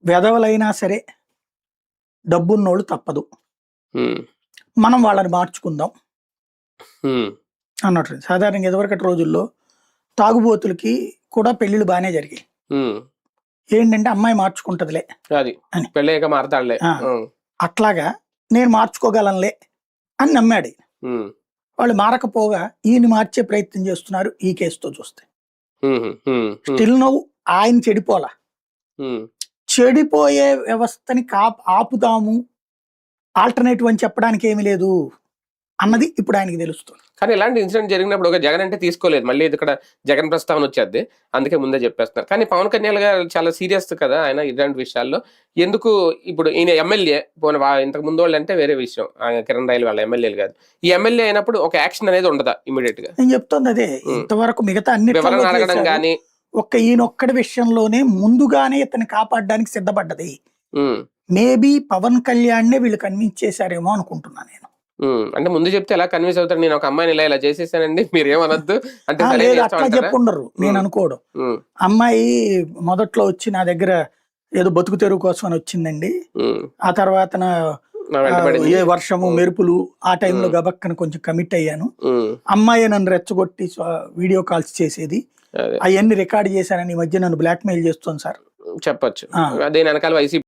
వెధవలైనా సరే డబ్బున్నోళ్ళు తప్పదు. హ్మ్. మనం వాళ్ళని మార్చుకుందాం హ్మ్. అన్నట్టు. సాధారణంగా ఇదివరకటి రోజుల్లో తాగుబోతులకి కూడా పెళ్ళిళ్ళు బానే జరిగాయి. హ్మ్. ఏంటంటే అమ్మాయి మార్చుకుంటదిలే అది. అని. పెళ్ళయ్యాక మారతాడులే. ఆ! హ్మ్. అట్లాగా నేను మార్చుకోగలనులే అని నమ్మాడు. హ్మ్. వాళ్ళు మారకపోగా ఈయన్ని మార్చే ప్రయత్నం చేస్తున్నారు ఈ కేసుతో చూస్తే. హుహు. హ్మ్. హ్మ్. స్టిల్ నౌ ఆయన చెడిపోలా. హ్మ్. చెడిపోయే వ్యవస్థని ఆపుదాము, ఆల్టర్‌నేటివ్ అని చెప్పడానికి ఏమీ లేదు అన్నది ఇప్పుడు ఆయనకి తెలుస్తుంది. కానీ ఇలాంటి ఇన్సిడెంట్ జరిగినప్పుడు ఒక జగన్ అంటే తీసుకోలేదు. మళ్ళీ ఇది ఇక్కడ జగన్ ప్రస్తావన వచ్చేద్ది. అందుకే ముందే చెప్పేస్తున్నారు. కానీ పవన్ కళ్యాణ్ గారు చాలా సీరియస్ కదా! ఆయన ఇలాంటి విషయాల్లో. ఎందుకు ఇప్పుడు ఈయన ఎమ్మెల్యే పోనీ ఇంతకు ముందోళ్ళంటే వేరే విషయం. కిరణ్ రైల్ వాళ్ళ ఎమ్మెల్యేలు కాదు. ఈ ఎమ్మెల్యే అయినప్పుడు ఒక యాక్షన్ అనేది ఉండదా ఇమ్మీడియేట్‌గా? నేను చెప్తోంది అదే. ఇంతవరకు మిగతా అన్నిట్లలో వివరణ అడగడం చేశారు. గాని. ఒక్క ఈయనొక్కడి విషయంలోనే ముందుగానే ఇతన్ని కాపాడడానికి సిద్ధపడ్డది. హ్మ్. మేబీ పవన్ కళ్యాణ్‌నే వీళ్ళు కన్విన్స్ చేశారేమో అనుకుంటున్నా నేను. అంటే ముందు చెప్తే ఎలా కన్విన్స్ అవుతాడు? నేను ఒక అమ్మాయిని ఇలా చేసేసానండి. మీరేమనొద్దు. అంటే సరే లేదు నీ ఇష్టం అట్లా అంటారా? చెప్పుండరు నేను అనుకోవడం. హ్మ్. అమ్మాయి మొదట్లో వచ్చి నా దగ్గర ఏదో బతుకు తెరువు కోసం అని వచ్చిందండి. హ్మ్. ఆ తర్వాతన నా వెంట పడింది. ఏ వర్షము, మెరుపులు ఆ టైంలో గబక్కన కొంచెం కమిట్ అయ్యాను. అమ్మాయే నన్ను రెచ్చగొట్టి వీడియో కాల్స్ చేసేది. అదే. అయన్నీ రికార్డ్ చేశానని ఈ మధ్య నన్ను బ్లాక్‌మెయిల్ చేస్తోంది సార్. చెప్పొచ్చు. ఆ! దీని వెనకాల వైసీపీ